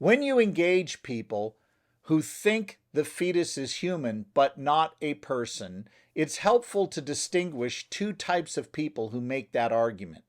When you engage people who think the fetus is human but not a person, it's helpful to distinguish two types of people who make that argument.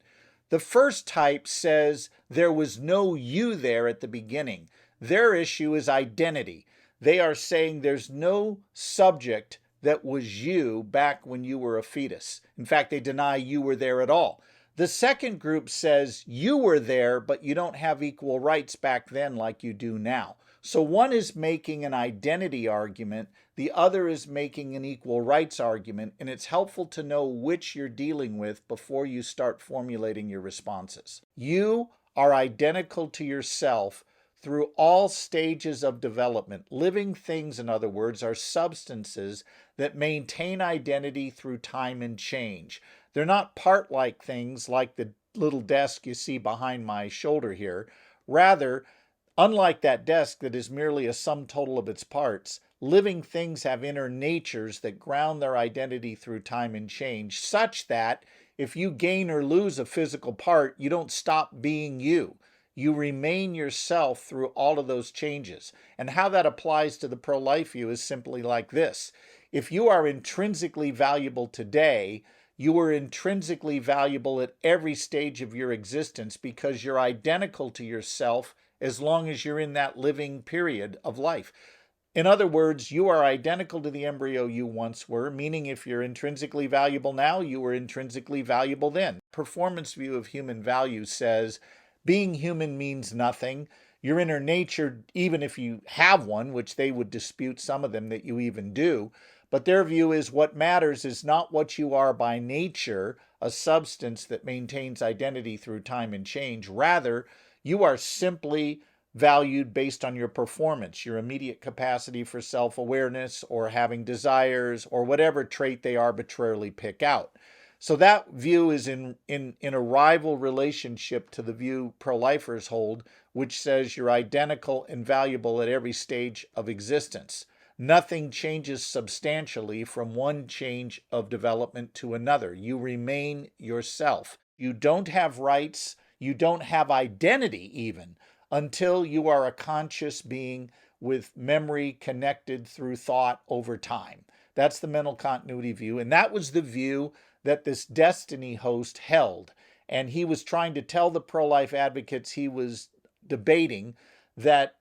The first type says there was no you there at the beginning. Their issue is identity. They are saying there's no subject that was you back when you were a fetus. In fact, they deny you were there at all. The second group says you were there, but you don't have equal rights back then like you do now. So one is making an identity argument, the other is making an equal rights argument, and it's helpful to know which you're dealing with before you start formulating your responses. You are identical to yourself through all stages of development. Living things, in other words, are substances that maintain identity through time and change. They're not part-like things like the little desk you see behind my shoulder here. Rather, unlike that desk that is merely a sum total of its parts, living things have inner natures that ground their identity through time and change, such that if you gain or lose a physical part, you don't stop being you. You remain yourself through all of those changes. And how that applies to the pro-life view is simply like this. If you are intrinsically valuable today, you are intrinsically valuable at every stage of your existence because you're identical to yourself as long as you're in that living period of life. In other words, you are identical to the embryo you once were, meaning if you're intrinsically valuable now, you were intrinsically valuable then. Performance view of human value says being human means nothing. Your inner nature, even if you have one, which they would dispute some of them that you even do, but their view is what matters is not what you are by nature, a substance that maintains identity through time and change. Rather, you are simply valued based on your performance, your immediate capacity for self-awareness or having desires or whatever trait they arbitrarily pick out. So that view is in a rival relationship to the view pro-lifers hold, which says you're identical and valuable at every stage of existence. Nothing changes substantially from one change of development to another. You remain yourself. You don't have rights. You don't have identity even until you are a conscious being with memory connected through thought over time. That's the mental continuity view. And that was the view that this Destiny host held. And he was trying to tell the pro-life advocates he was debating that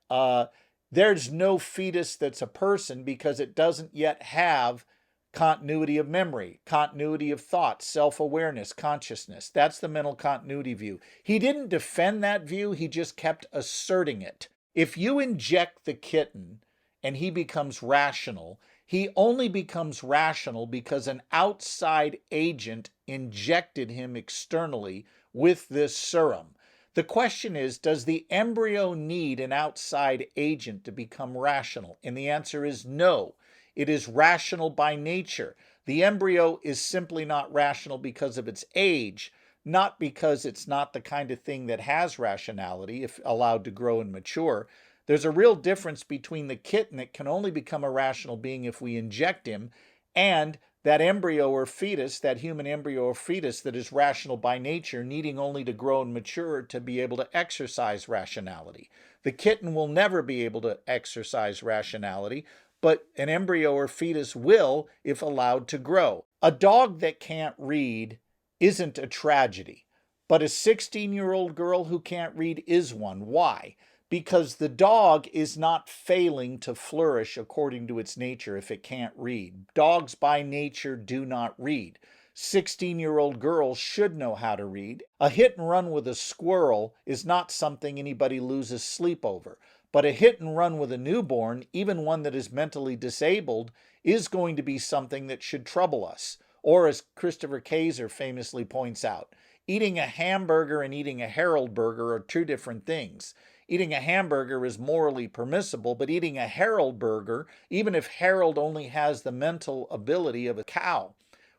there's no fetus that's a person because it doesn't yet have continuity of memory, continuity of thought, self-awareness, consciousness. That's the mental continuity view. He didn't defend that view, he just kept asserting it. If you inject the kitten and he becomes rational, he only becomes rational because an outside agent injected him externally with this serum. The question is, does the embryo need an outside agent to become rational? And the answer is no. It is rational by nature. The embryo is simply not rational because of its age, not because it's not the kind of thing that has rationality if allowed to grow and mature. There's a real difference between the kitten that can only become a rational being if we inject him and that embryo or fetus, that human embryo or fetus that is rational by nature, needing only to grow and mature to be able to exercise rationality. The kitten will never be able to exercise rationality, but an embryo or fetus will if allowed to grow. A dog that can't read isn't a tragedy, but a 16-year-old girl who can't read is one. Why? Because the dog is not failing to flourish according to its nature if it can't read. Dogs by nature do not read. 16-year-old girls should know how to read. A hit and run with a squirrel is not something anybody loses sleep over. But a hit and run with a newborn, even one that is mentally disabled, is going to be something that should trouble us. Or as Christopher Kaiser famously points out, eating a hamburger and eating a Harold burger are two different things. Eating a hamburger is morally permissible, but eating a Harold burger, even if Harold only has the mental ability of a cow,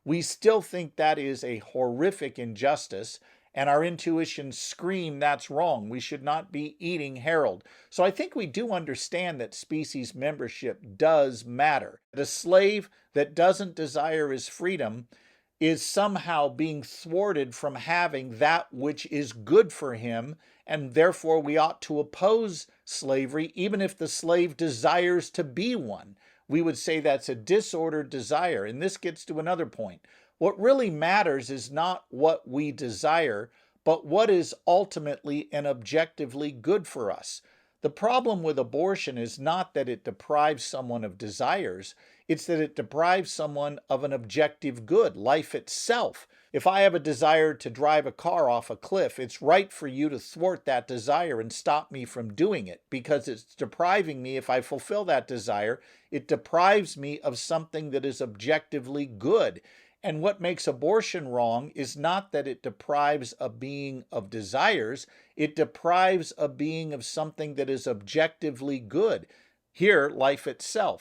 we still think that is a horrific injustice, and our intuitions scream that's wrong. We should not be eating Harold. So I think we do understand that species membership does matter. The slave that doesn't desire his freedom is somehow being thwarted from having that which is good for him, and therefore we ought to oppose slavery, even if the slave desires to be one. We would say that's a disordered desire. And this gets to another point. What really matters is not what we desire, but what is ultimately and objectively good for us. The problem with abortion is not that it deprives someone of desires, it's that it deprives someone of an objective good, life itself. If I have a desire to drive a car off a cliff, it's right for you to thwart that desire and stop me from doing it because it's depriving me. If I fulfill that desire, it deprives me of something that is objectively good. And what makes abortion wrong is not that it deprives a being of desires, it deprives a being of something that is objectively good. Here, life itself.